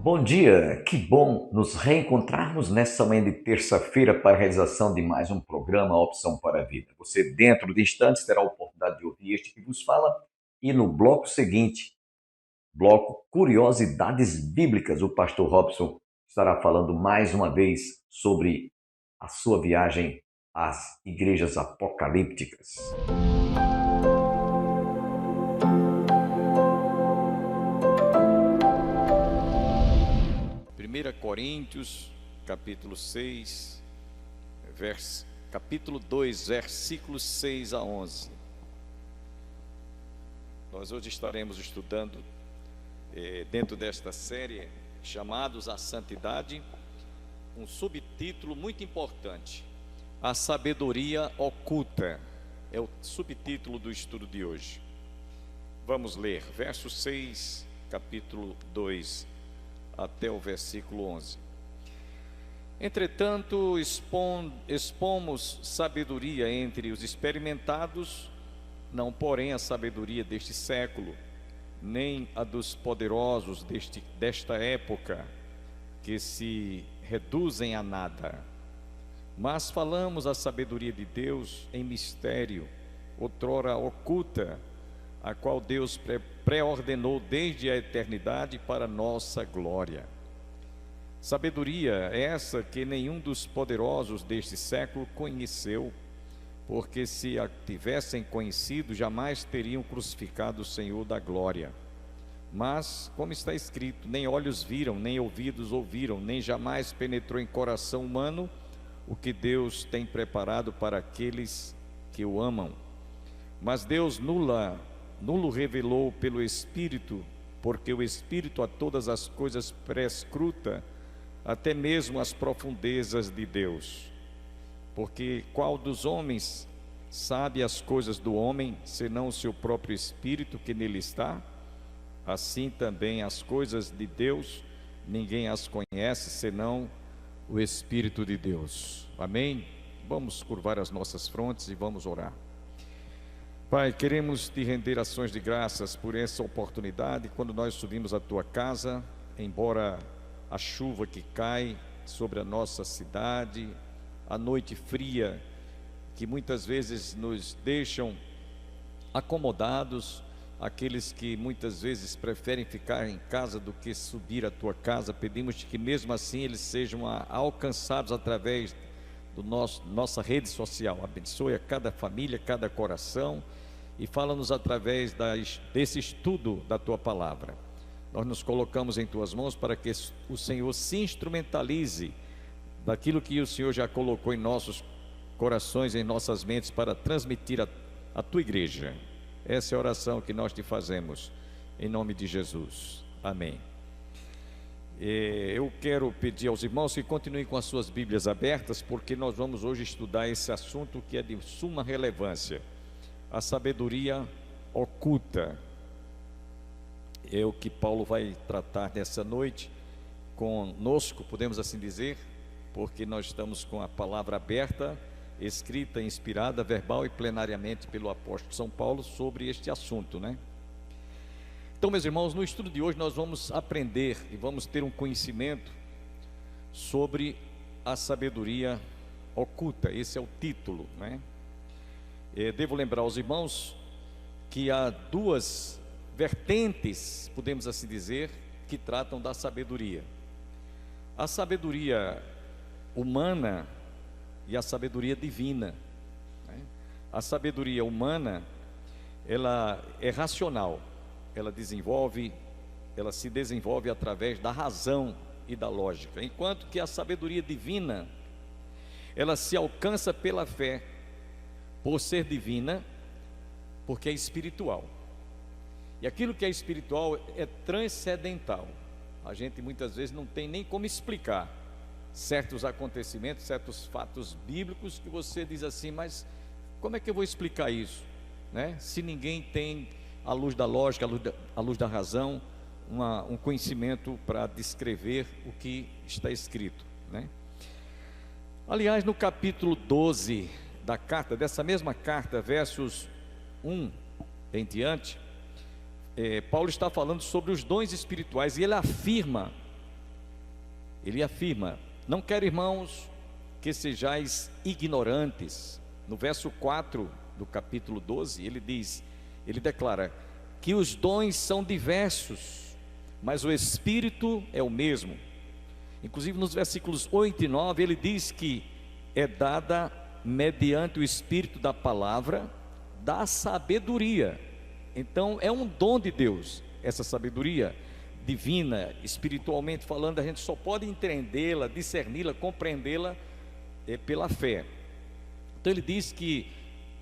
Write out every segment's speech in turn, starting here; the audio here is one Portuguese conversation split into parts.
Bom dia, que bom nos reencontrarmos nessa manhã de terça-feira para a realização de mais um programa Opção para a Vida. Você, dentro de instantes, terá a oportunidade de ouvir este que vos fala e no bloco seguinte, bloco Curiosidades Bíblicas, o pastor Robson estará falando mais uma vez sobre a sua viagem às igrejas apocalípticas. 1 Coríntios, capítulo 6, capítulo 2, versículos 6 a 11. Nós hoje estaremos estudando, dentro desta série, chamados à santidade, um subtítulo muito importante: a sabedoria oculta. É o subtítulo do estudo de hoje. Vamos ler, verso 6, capítulo 2, até o versículo 11. Entretanto, expomos sabedoria entre os experimentados, não porém a sabedoria deste século, nem a dos poderosos desta época, que se reduzem a nada. Mas falamos a sabedoria de Deus em mistério, outrora oculta, a qual Deus pré-ordenou desde a eternidade para nossa glória. Sabedoria essa que nenhum dos poderosos deste século conheceu, porque se a tivessem conhecido, jamais teriam crucificado o Senhor da glória. Mas, como está escrito, nem olhos viram, nem ouvidos ouviram, nem jamais penetrou em coração humano o que Deus tem preparado para aqueles que o amam. Mas Deus nulo revelou pelo Espírito, porque o Espírito a todas as coisas prescruta, até mesmo as profundezas de Deus. Porque qual dos homens sabe as coisas do homem, senão o seu próprio Espírito que nele está? Assim também as coisas de Deus, ninguém as conhece, senão o Espírito de Deus. Amém? Vamos curvar as nossas frontes e vamos orar. Pai, queremos te render ações de graças por essa oportunidade, quando nós subimos à tua casa, embora a chuva que cai sobre a nossa cidade, a noite fria, que muitas vezes nos deixam acomodados, aqueles que muitas vezes preferem ficar em casa do que subir à tua casa, pedimos que mesmo assim eles sejam alcançados através do nossa rede social. Abençoe a cada família, cada coração, e fala-nos através desse estudo da tua palavra. Nós nos colocamos em tuas mãos para que o Senhor se instrumentalize daquilo que o Senhor já colocou em nossos corações, em nossas mentes, para transmitir a tua igreja. Essa é a oração que nós te fazemos, em nome de Jesus. Amém. Eu quero pedir aos irmãos que continuem com as suas Bíblias abertas, porque nós vamos hoje estudar esse assunto que é de suma relevância: a sabedoria oculta. É o que Paulo vai tratar nessa noite conosco, podemos assim dizer, porque nós estamos com a palavra aberta, escrita, inspirada, verbal e plenariamente pelo apóstolo São Paulo sobre este assunto, né? Então, meus irmãos, no estudo de hoje nós vamos aprender e vamos ter um conhecimento sobre a sabedoria oculta. Esse é o título, né? Devo lembrar aos irmãos que há duas vertentes, podemos assim dizer, que tratam da sabedoria: a sabedoria humana e a sabedoria divina, né? A sabedoria humana, ela é racional, ela se desenvolve através da razão e da lógica, enquanto que a sabedoria divina, ela se alcança pela fé, por ser divina, porque é espiritual. E aquilo que é espiritual é transcendental. A gente muitas vezes não tem nem como explicar certos acontecimentos, certos fatos bíblicos, que você diz assim: mas como é que eu vou explicar isso, né? Se ninguém tem, à luz da lógica, à luz da razão, um conhecimento para descrever o que está escrito, né? Aliás, no capítulo 12 da carta, dessa mesma carta, versos 1 em diante, Paulo está falando sobre os dons espirituais, e ele afirma Ele afirma: não quero, irmãos, que sejais ignorantes. No verso 4 do capítulo 12, ele declara que os dons são diversos, mas o Espírito é o mesmo. Inclusive nos versículos 8 e 9, ele diz que é dada mediante o Espírito da palavra, da sabedoria. Então é um dom de Deus, essa sabedoria divina, espiritualmente falando. A gente só pode entendê-la, discerni-la, compreendê-la pela fé. Então ele diz que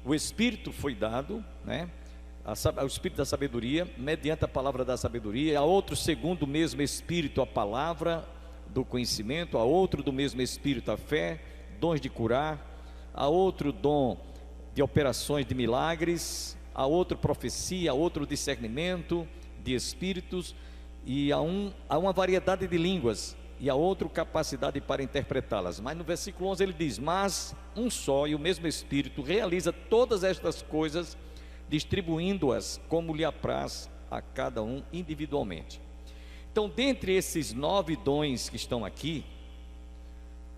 o Espírito foi dado, né? O Espírito da sabedoria, mediante a palavra da sabedoria. A outro, segundo o mesmo Espírito, a palavra do conhecimento. A outro, do mesmo Espírito, a fé, dons de curar. A outro, dom de operações de milagres. A outro, profecia. A outro, discernimento de espíritos. E a uma variedade de línguas. E a outro, capacidade para interpretá-las. Mas no versículo 11 ele diz: mas um só e o mesmo Espírito realiza todas estas coisas, distribuindo-as como lhe apraz a cada um individualmente. Então, dentre esses 9 dons que estão aqui,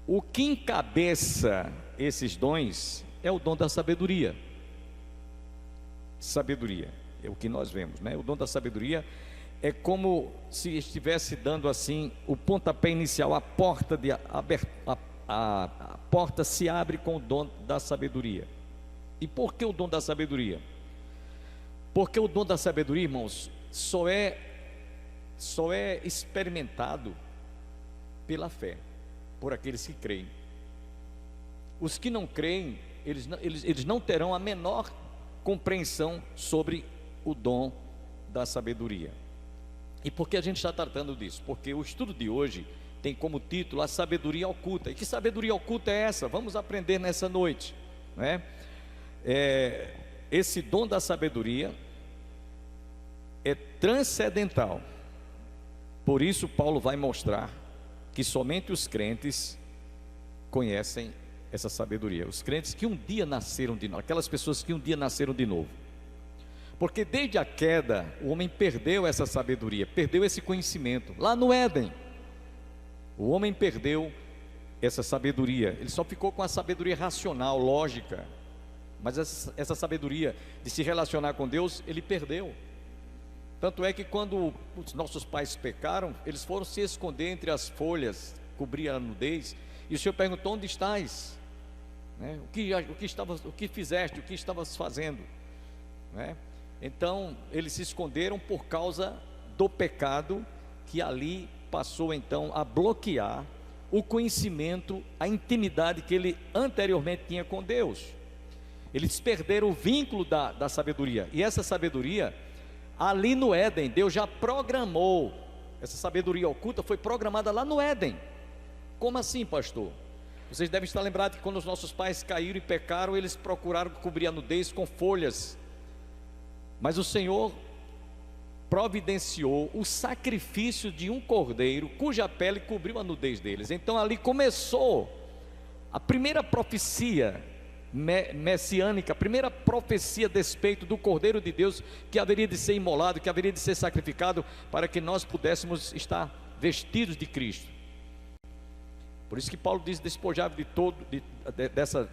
o que encabeça esses dons é o dom da sabedoria. Sabedoria é o que nós vemos, né? O dom da sabedoria é como se estivesse dando assim o pontapé inicial. A porta a porta se abre com o dom da sabedoria. E por que o dom da sabedoria? Porque o dom da sabedoria, irmãos, só é experimentado pela fé, por aqueles que creem. Os que não creem, eles não terão a menor compreensão sobre o dom da sabedoria. E por que a gente está tratando disso? Porque o estudo de hoje tem como título a sabedoria oculta. E que sabedoria oculta é essa? Vamos aprender nessa noite, né? Esse dom da sabedoria é transcendental. Por isso Paulo vai mostrar que somente os crentes conhecem essa sabedoria. Os crentes que um dia nasceram de novo, aquelas pessoas que um dia nasceram de novo. Porque desde a queda o homem perdeu essa sabedoria, perdeu esse conhecimento. Lá no Éden, o homem perdeu essa sabedoria. Ele só ficou com a sabedoria racional, lógica. Mas essa sabedoria de se relacionar com Deus, ele perdeu. Tanto é que quando os nossos pais pecaram, eles foram se esconder entre as folhas, cobrir a nudez. E o Senhor perguntou: onde estás? Né? O que fizeste? O que estavas fazendo? Né? Então eles se esconderam por causa do pecado, que ali passou então a bloquear o conhecimento, a intimidade que ele anteriormente tinha com Deus. Eles perderam o vínculo da sabedoria. E essa sabedoria, ali no Éden, Deus já programou. Essa sabedoria oculta foi programada lá no Éden. Como assim, pastor? Vocês devem estar lembrados que quando os nossos pais caíram e pecaram, eles procuraram cobrir a nudez com folhas. Mas o Senhor providenciou o sacrifício de um cordeiro, cuja pele cobriu a nudez deles. Então ali começou a primeira profecia messiânica, a primeira profecia a despeito do Cordeiro de Deus, que haveria de ser imolado, que haveria de ser sacrificado, para que nós pudéssemos estar vestidos de Cristo. Por isso que Paulo diz: despojar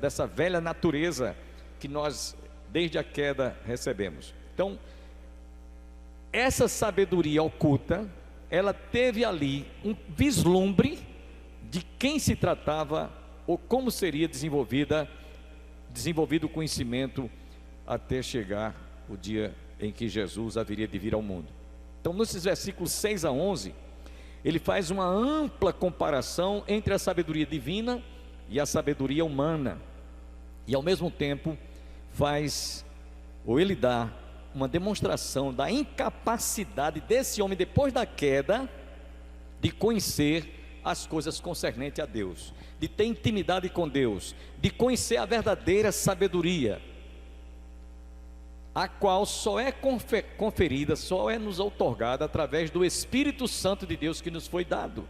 dessa velha natureza que nós desde a queda recebemos. Então, essa sabedoria oculta, ela teve ali um vislumbre de quem se tratava, ou como seria desenvolvido o conhecimento, até chegar o dia em que Jesus haveria de vir ao mundo. Então, nesses versículos 6 a 11, ele faz uma ampla comparação entre a sabedoria divina e a sabedoria humana, e ao mesmo tempo ele dá uma demonstração da incapacidade desse homem, depois da queda, de conhecer as coisas concernentes a Deus, de ter intimidade com Deus, de conhecer a verdadeira sabedoria, a qual só é conferida, só é nos outorgada através do Espírito Santo de Deus que nos foi dado.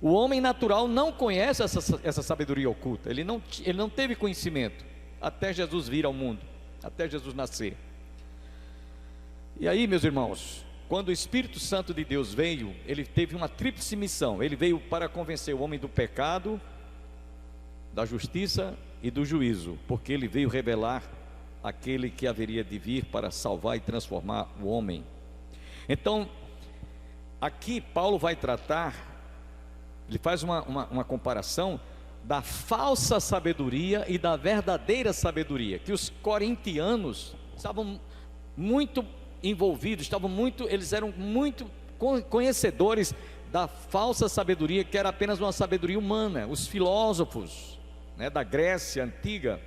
O homem natural não conhece essa sabedoria oculta, ele não teve conhecimento até Jesus vir ao mundo, até Jesus nascer. E aí, meus irmãos, quando o Espírito Santo de Deus veio, ele teve uma tríplice missão. Ele veio para convencer o homem do pecado, da justiça e do juízo, porque ele veio revelar aquele que haveria de vir para salvar e transformar o homem. Então, aqui Paulo vai tratar, ele faz uma comparação da falsa sabedoria e da verdadeira sabedoria, que os corintianos estavam muito envolvidos, eles eram muito conhecedores da falsa sabedoria, que era apenas uma sabedoria humana. Os filósofos, né, da Grécia antiga,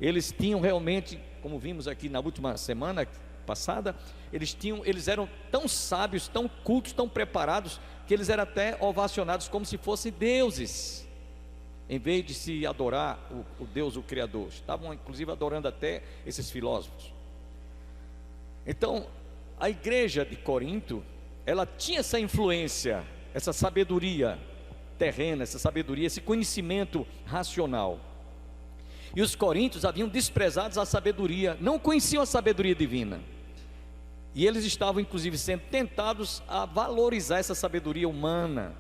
eles tinham realmente, como vimos aqui na última semana passada, eles eram tão sábios, tão cultos, tão preparados, que eles eram até ovacionados como se fossem deuses, em vez de se adorar o Deus, o Criador. Estavam inclusive adorando até esses filósofos. Então, a igreja de Corinto, ela tinha essa influência, essa sabedoria terrena, essa sabedoria, esse conhecimento racional. E os coríntios haviam desprezado a sabedoria, não conheciam a sabedoria divina. E eles estavam inclusive sendo tentados a valorizar essa sabedoria humana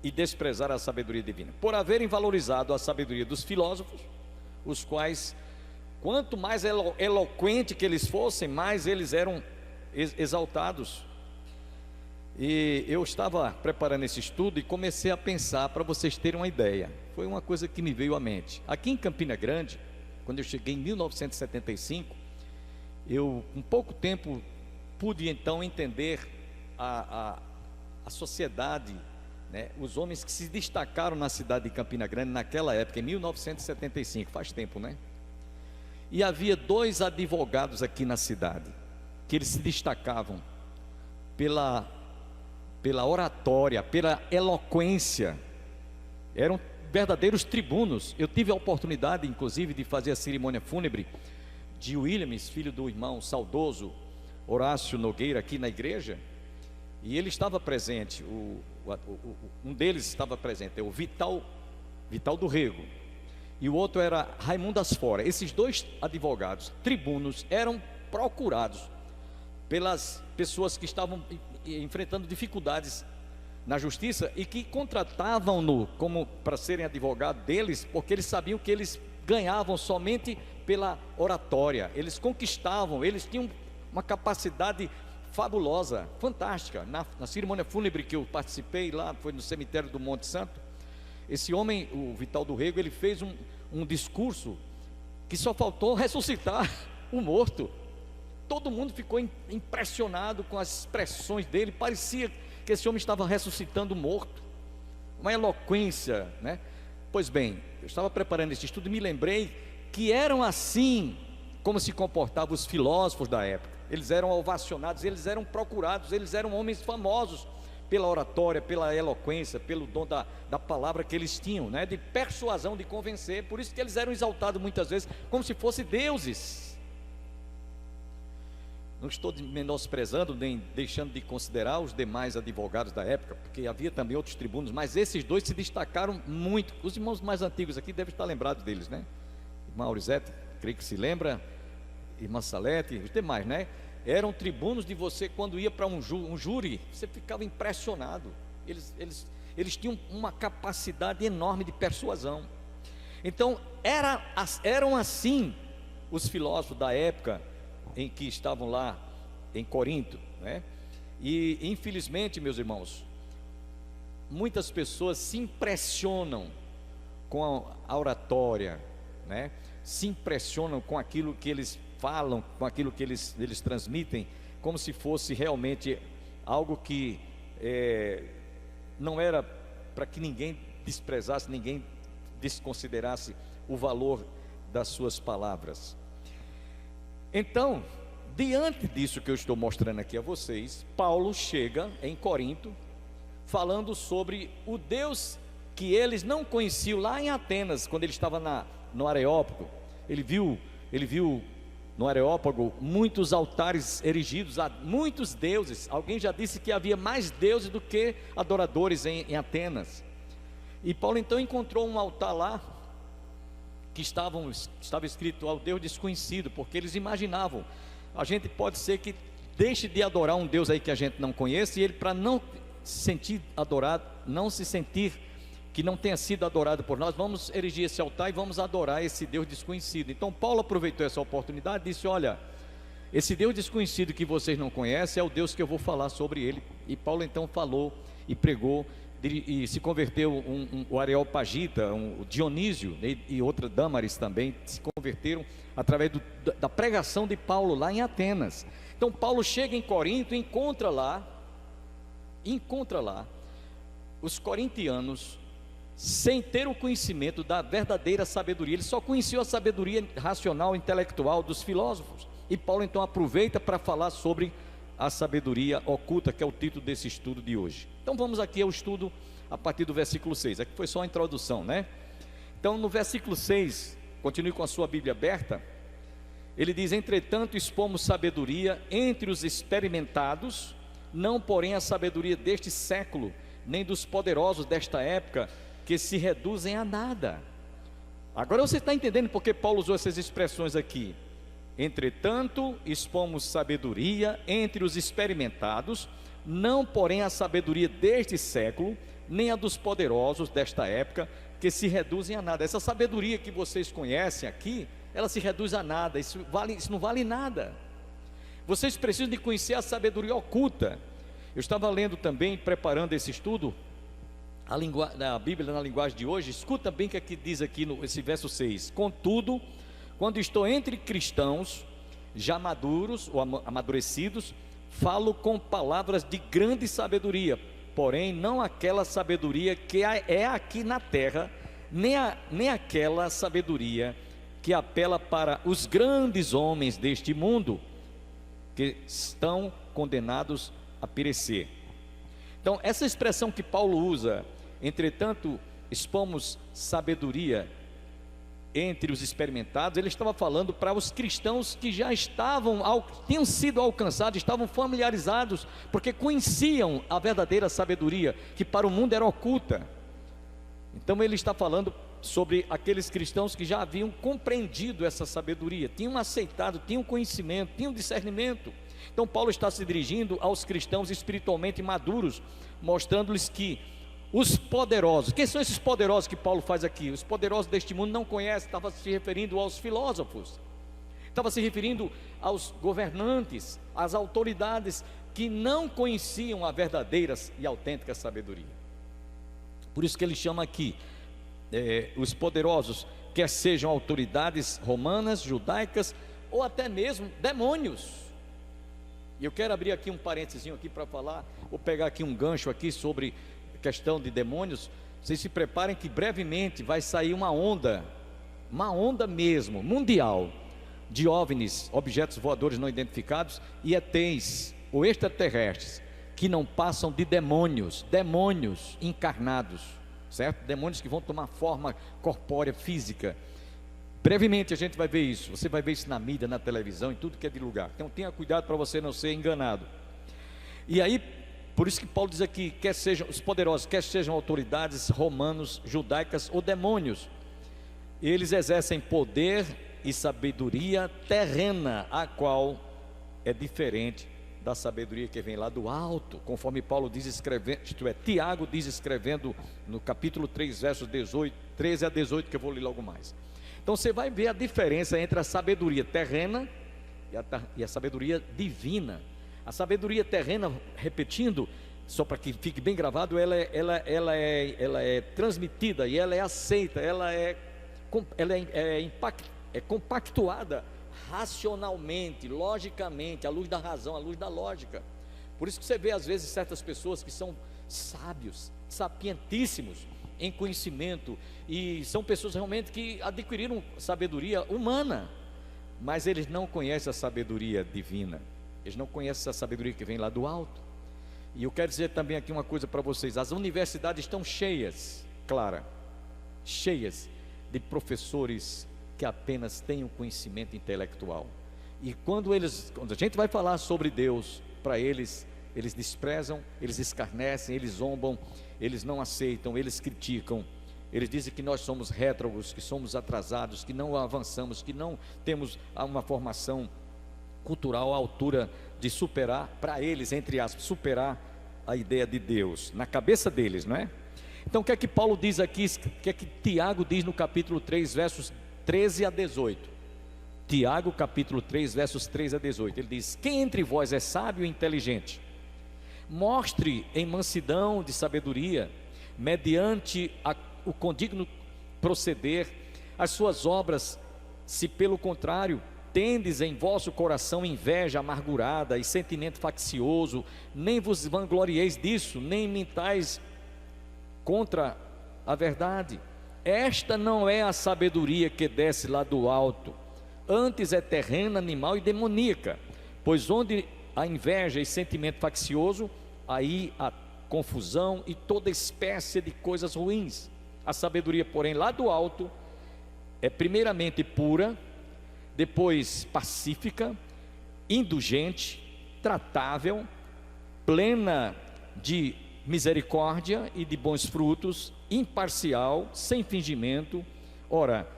e desprezar a sabedoria divina, por haverem valorizado a sabedoria dos filósofos, os quais, quanto mais eloquente que eles fossem, mais eles eram exaltados. E eu estava preparando esse estudo e comecei a pensar, para vocês terem uma ideia. Foi uma coisa que me veio à mente. Aqui em Campina Grande, quando eu cheguei em 1975, eu, em pouco tempo, pude então entender a sociedade, né? Os homens que se destacaram na cidade de Campina Grande naquela época, em 1975, faz tempo, né? E havia 2 advogados aqui na cidade, que eles se destacavam pela oratória, pela eloquência, eram verdadeiros tribunos. Eu tive a oportunidade, inclusive, de fazer a cerimônia fúnebre de Williams, filho do irmão saudoso Horácio Nogueira, aqui na igreja, e ele estava presente, um deles estava presente, o Vital do Rego, e o outro era Raimundo Asfora. Esses 2 advogados, tribunos, eram procurados pelas pessoas que estavam enfrentando dificuldades na justiça e que contratavam-no como para serem advogado deles, porque eles sabiam que eles ganhavam somente pela oratória, eles conquistavam, eles tinham uma capacidade fabulosa, fantástica. Na cerimônia fúnebre que eu participei lá, foi no cemitério do Monte Santo, esse homem, o Vital do Rego, ele fez um discurso que só faltou ressuscitar o morto. Todo mundo ficou impressionado com as expressões dele, parecia que esse homem estava ressuscitando o morto, uma eloquência, né? Pois bem, eu estava preparando esse estudo e me lembrei que eram assim como se comportavam os filósofos da época. Eles eram ovacionados, eles eram procurados, eles eram homens famosos pela oratória, pela eloquência, pelo dom da palavra que eles tinham, né? De persuasão, de convencer. Por isso que eles eram exaltados muitas vezes como se fossem deuses. Não estou menosprezando nem deixando de considerar os demais advogados da época, porque havia também outros tribunos, mas esses 2 se destacaram muito. Os irmãos mais antigos aqui devem estar lembrados deles, né? Irmã Aurizete, creio que se lembra, irmã Salete, os demais, né? Eram tribunos de você, quando ia para um júri, você ficava impressionado. Eles tinham uma capacidade enorme de persuasão. Então, eram assim os filósofos da época em que estavam lá em Corinto, né? E infelizmente, meus irmãos, muitas pessoas se impressionam com a oratória, né? Se impressionam com aquilo que eles falam, com aquilo que eles transmitem, como se fosse realmente algo que não era para que ninguém desprezasse, ninguém desconsiderasse o valor das suas palavras. Então, diante disso que eu estou mostrando aqui a vocês, Paulo chega em Corinto falando sobre o Deus que eles não conheciam lá em Atenas, quando ele estava no Areópago. Ele viu no Areópago muitos altares erigidos a muitos deuses. Alguém já disse que havia mais deuses do que adoradores em Atenas. E Paulo então encontrou um altar lá que estava escrito ao Deus desconhecido, porque eles imaginavam, a gente pode ser que deixe de adorar um Deus aí que a gente não conhece, e ele, para não se sentir adorado, não se sentir que não tenha sido adorado por nós, vamos erigir esse altar e vamos adorar esse Deus desconhecido. Então Paulo aproveitou essa oportunidade e disse: olha, esse Deus desconhecido que vocês não conhecem é o Deus que eu vou falar sobre ele. E Paulo então falou e pregou, e se converteu o Areopagita, o Dionísio e outra Dâmaris também se converteram através da pregação de Paulo lá em Atenas. Então Paulo chega em Corinto e encontra lá os corintianos sem ter o conhecimento da verdadeira sabedoria. Ele só conhecia a sabedoria racional, intelectual dos filósofos. E Paulo então aproveita para falar sobre a sabedoria oculta, que é o título desse estudo de hoje. Então vamos aqui ao estudo a partir do versículo 6. Aqui foi só a introdução, né? Então no versículo 6, continue com a sua Bíblia aberta. Ele diz: entretanto expomos sabedoria entre os experimentados, não porém a sabedoria deste século, nem dos poderosos desta época, que se reduzem a nada. Agora você está entendendo porque Paulo usou essas expressões aqui. Entretanto expomos sabedoria entre os experimentados, não porém a sabedoria deste século, nem a dos poderosos desta época, que se reduzem a nada. Essa sabedoria que vocês conhecem aqui, ela se reduz a nada, isso não vale nada. Vocês precisam de conhecer a sabedoria oculta. Eu estava lendo também, preparando esse estudo, a Bíblia na linguagem de hoje. Escuta bem o que aqui diz aqui esse verso 6. Contudo, quando estou entre cristãos já maduros ou amadurecidos, falo com palavras de grande sabedoria, porém não aquela sabedoria que é aqui na terra, nem aquela sabedoria que apela para os grandes homens deste mundo, que estão condenados a perecer. Então essa expressão que Paulo usa, entretanto expomos sabedoria entre os experimentados, ele estava falando para os cristãos que já tinham sido alcançados, estavam familiarizados, porque conheciam a verdadeira sabedoria, que para o mundo era oculta. Então ele está falando sobre aqueles cristãos que já haviam compreendido essa sabedoria, tinham aceitado, tinham conhecimento, tinham discernimento. Então Paulo está se dirigindo aos cristãos espiritualmente maduros, mostrando-lhes que os poderosos, quem são esses poderosos que Paulo faz aqui? Os poderosos deste mundo não conhecem, estava se referindo aos filósofos, estava se referindo aos governantes, às autoridades que não conheciam a verdadeira e autêntica sabedoria. Por isso que ele chama aqui os poderosos, quer sejam autoridades romanas, judaicas, ou até mesmo demônios. E eu quero abrir aqui um parênteses aqui para falar, vou pegar aqui um gancho aqui sobre questão de demônios. Vocês se preparem que brevemente vai sair uma onda mesmo, mundial, de OVNIs, objetos voadores não identificados, e ETs, ou extraterrestres, que não passam de demônios encarnados, certo? Demônios que vão tomar forma corpórea, física. Brevemente a gente vai ver isso, você vai ver isso na mídia, na televisão, em tudo que é de lugar. Então tenha cuidado para você não ser enganado. E aí, por isso que Paulo diz aqui, quer sejam os poderosos, quer sejam autoridades romanos, judaicas ou demônios, eles exercem poder e sabedoria terrena, a qual é diferente da sabedoria que vem lá do alto, conforme Paulo diz escrevendo, Tiago diz escrevendo no capítulo 3, versos 13 a 18, que eu vou ler logo mais. Então você vai ver a diferença entre a sabedoria terrena e a sabedoria divina. A sabedoria terrena, repetindo, só para que fique bem gravado, ela é transmitida e ela é aceita, ela é compactuada racionalmente, logicamente, à luz da razão, à luz da lógica. Por isso que você vê às vezes certas pessoas que são sábios, sapientíssimos em conhecimento, e são pessoas realmente que adquiriram sabedoria humana, mas eles não conhecem a sabedoria divina. Eles não conhecem a sabedoria que vem lá do alto. E eu quero dizer também aqui uma coisa para vocês: as universidades estão cheias, Clara, cheias de professores que apenas têm um conhecimento intelectual. E quando a gente vai falar sobre Deus para eles desprezam, eles escarnecem, eles zombam, eles não aceitam, eles criticam. Eles dizem que nós somos rétrogos, que somos atrasados, que não avançamos, que não temos uma formação cultural à altura de superar, para eles, entre aspas, superar a ideia de Deus, na cabeça deles, não é? Então o que é que Paulo diz aqui, o que é que Tiago diz no capítulo 3, versos 13 a 18? Tiago capítulo 3, versos 13 a 18, ele diz: quem entre vós é sábio e inteligente? Mostre em mansidão de sabedoria, mediante o condigno proceder, as suas obras. Se pelo contrário tendes em vosso coração inveja amargurada e sentimento faccioso, nem vos vanglorieis disso, nem mintais contra a verdade. Esta não é a sabedoria que desce lá do alto, antes é terrena, animal e demoníaca. Pois onde há inveja e sentimento faccioso, aí há confusão e toda espécie de coisas ruins. A sabedoria, porém, lá do alto é primeiramente pura, depois pacífica, indulgente, tratável, plena de misericórdia e de bons frutos, imparcial, sem fingimento. Ora,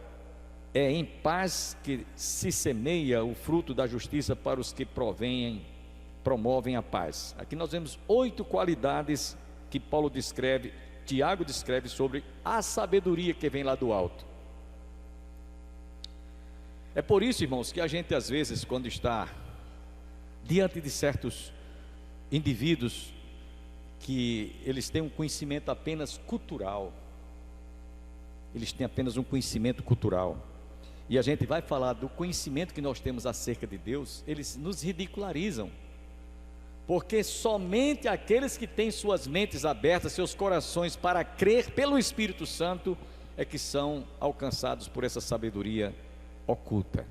é em paz que se semeia o fruto da justiça para os que promovem a paz. Aqui nós vemos 8 qualidades que Paulo descreve, Tiago descreve sobre a sabedoria que vem lá do alto. É por isso, irmãos, que a gente às vezes, quando está diante de certos indivíduos que eles têm um conhecimento apenas cultural, eles têm apenas um conhecimento cultural, e a gente vai falar do conhecimento que nós temos acerca de Deus, eles nos ridicularizam, porque somente aqueles que têm suas mentes abertas, seus corações para crer pelo Espírito Santo, é que são alcançados por essa sabedoria oculta.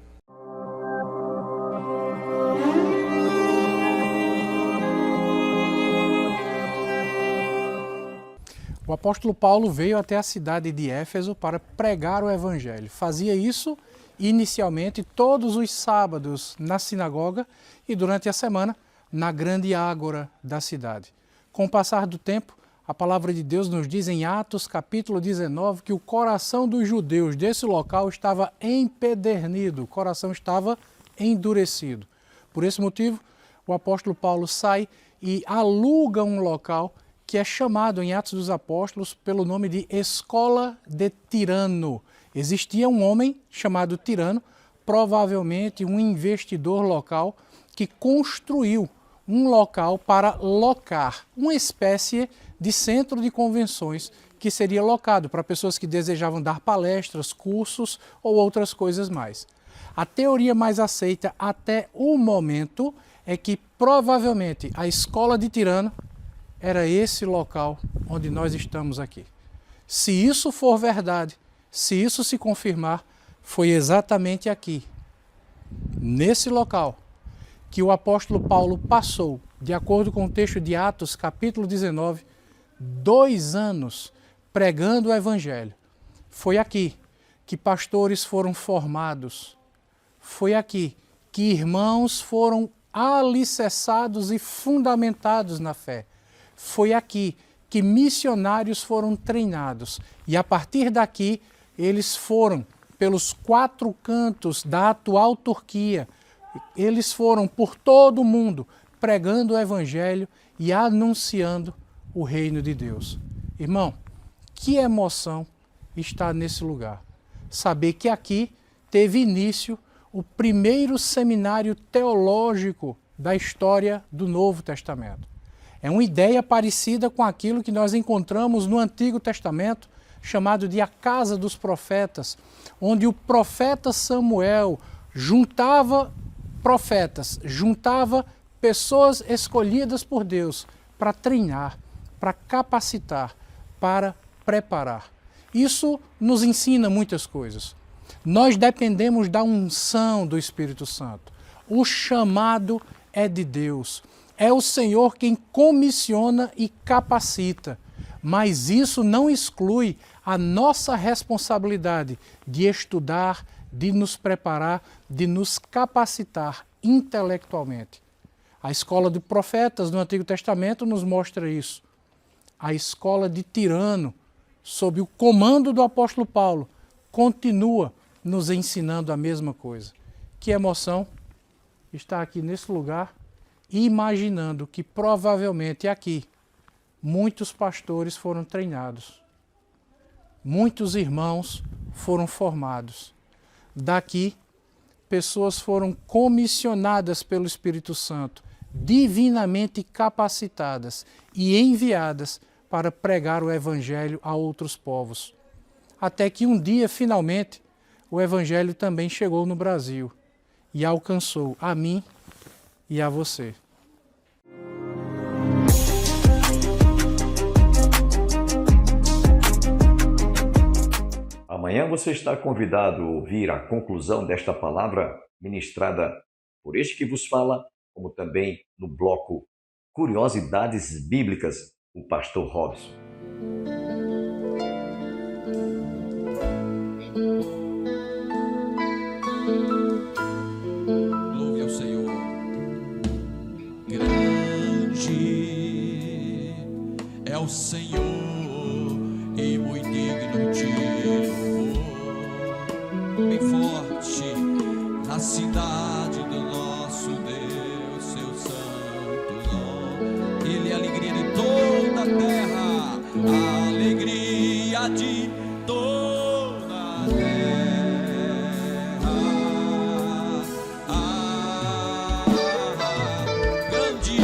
O apóstolo Paulo veio até a cidade de Éfeso para pregar o evangelho. Fazia isso inicialmente todos os sábados na sinagoga e durante a semana na grande ágora da cidade. Com o passar do tempo, a palavra de Deus nos diz em Atos capítulo 19 que o coração dos judeus desse local estava empedernido, o coração estava endurecido. Por esse motivo, o apóstolo Paulo sai e aluga um local que é chamado em Atos dos Apóstolos pelo nome de Escola de Tirano. Existia um homem chamado Tirano, provavelmente um investidor local, que construiu um local para locar, uma espécie de centro de convenções que seria locado para pessoas que desejavam dar palestras, cursos ou outras coisas mais. A teoria mais aceita até o momento é que provavelmente a Escola de Tirano era esse local onde nós estamos aqui. Se isso for verdade, se isso se confirmar, foi exatamente aqui, nesse local, que o apóstolo Paulo passou, de acordo com o texto de Atos, capítulo 19, 2 anos pregando o evangelho. Foi aqui que pastores foram formados. Foi aqui que irmãos foram alicerçados e fundamentados na fé. Foi aqui que missionários foram treinados. E a partir daqui, eles foram pelos 4 cantos da atual Turquia. Eles foram por todo o mundo pregando o evangelho e anunciando o reino de Deus. Irmão, que emoção estar nesse lugar. Saber que aqui teve início o primeiro seminário teológico da história do Novo Testamento. É uma ideia parecida com aquilo que nós encontramos no Antigo Testamento, chamado de a Casa dos Profetas, onde o profeta Samuel juntava profetas, juntava pessoas escolhidas por Deus para treinar, para capacitar, para preparar. Isso nos ensina muitas coisas. Nós dependemos da unção do Espírito Santo. O chamado é de Deus. É o Senhor quem comissiona e capacita. Mas isso não exclui a nossa responsabilidade de estudar, de nos preparar, de nos capacitar intelectualmente. A escola de profetas no Antigo Testamento nos mostra isso. A escola de Tirano, sob o comando do apóstolo Paulo, continua nos ensinando a mesma coisa. Que emoção estar aqui nesse lugar imaginando que provavelmente aqui muitos pastores foram treinados, muitos irmãos foram formados. Daqui, pessoas foram comissionadas pelo Espírito Santo, divinamente capacitadas e enviadas para pregar o Evangelho a outros povos. Até que um dia, finalmente, o Evangelho também chegou no Brasil e alcançou a mim e a você. Amanhã você está convidado a ouvir a conclusão desta palavra ministrada por este que vos fala, como também no bloco Curiosidades Bíblicas, o pastor Robson. Louve ao Senhor. Grande é o Senhor e muito digno de louvor. Bem forte na cidade do nosso Deus, seu santo nome. Ele é a alegria de toda a terra, a alegria de toda a terra. Grande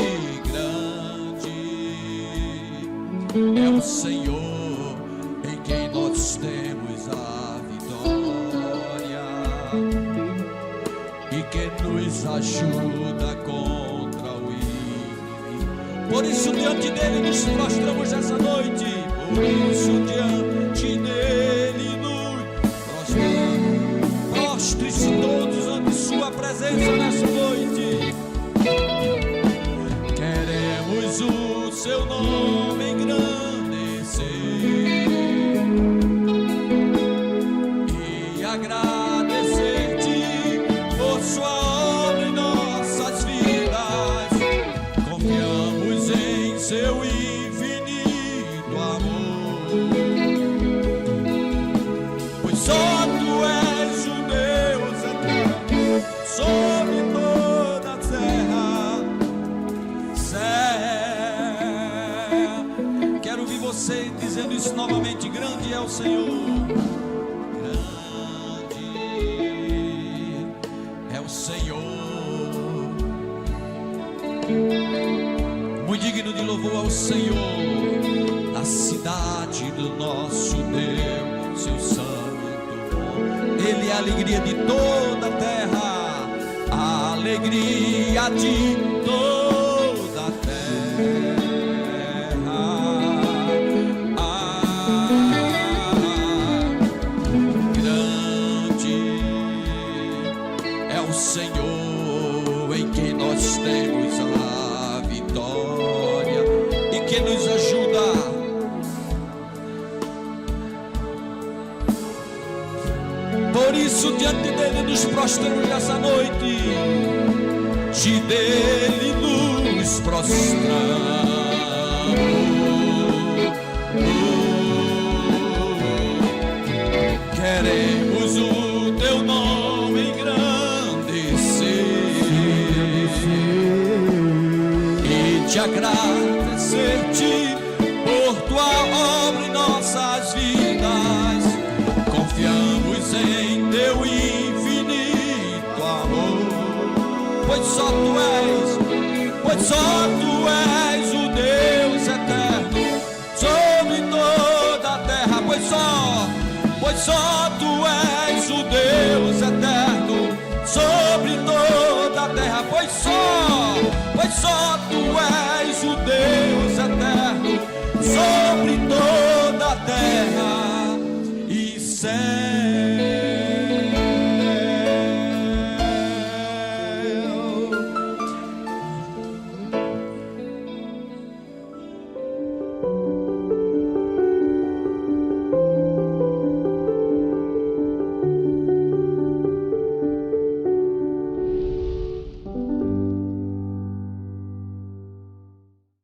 é o Senhor em quem nós temos a vitória e que nos ajuda contra o inimigo. Por isso diante dele nos prostramos essa noite. Por isso diante dele nos prostramos. Prostre-se todos ante sua presença nessa noite. Queremos o seu nome engrandecer e agradecer-te por sua obra em nossas vidas. Confiamos em seu infinito amor, pois só tu és o Deus eterno sobre toda a terra. Quero ouvir você dizendo isso novamente. Grande é o Senhor. Grande é o Senhor, muito digno de louvor ao Senhor, na cidade do nosso Deus, seu santo nome. Ele é a alegria de toda a terra, a alegria de toda a terra. Grande é o Senhor em quem nós temos a vitória e que nos ajuda. Por isso diante dele nos prostramos nessa noite, de dele nos prostramos. Queremos o teu nome engrandecer e te agradecer-te por tua obra em nossas vidas. Confiamos em teu infinito amor, pois só tu és o Deus eterno sobre toda a terra. Pois só tu és o Deus eterno sobre toda a terra. Pois só tu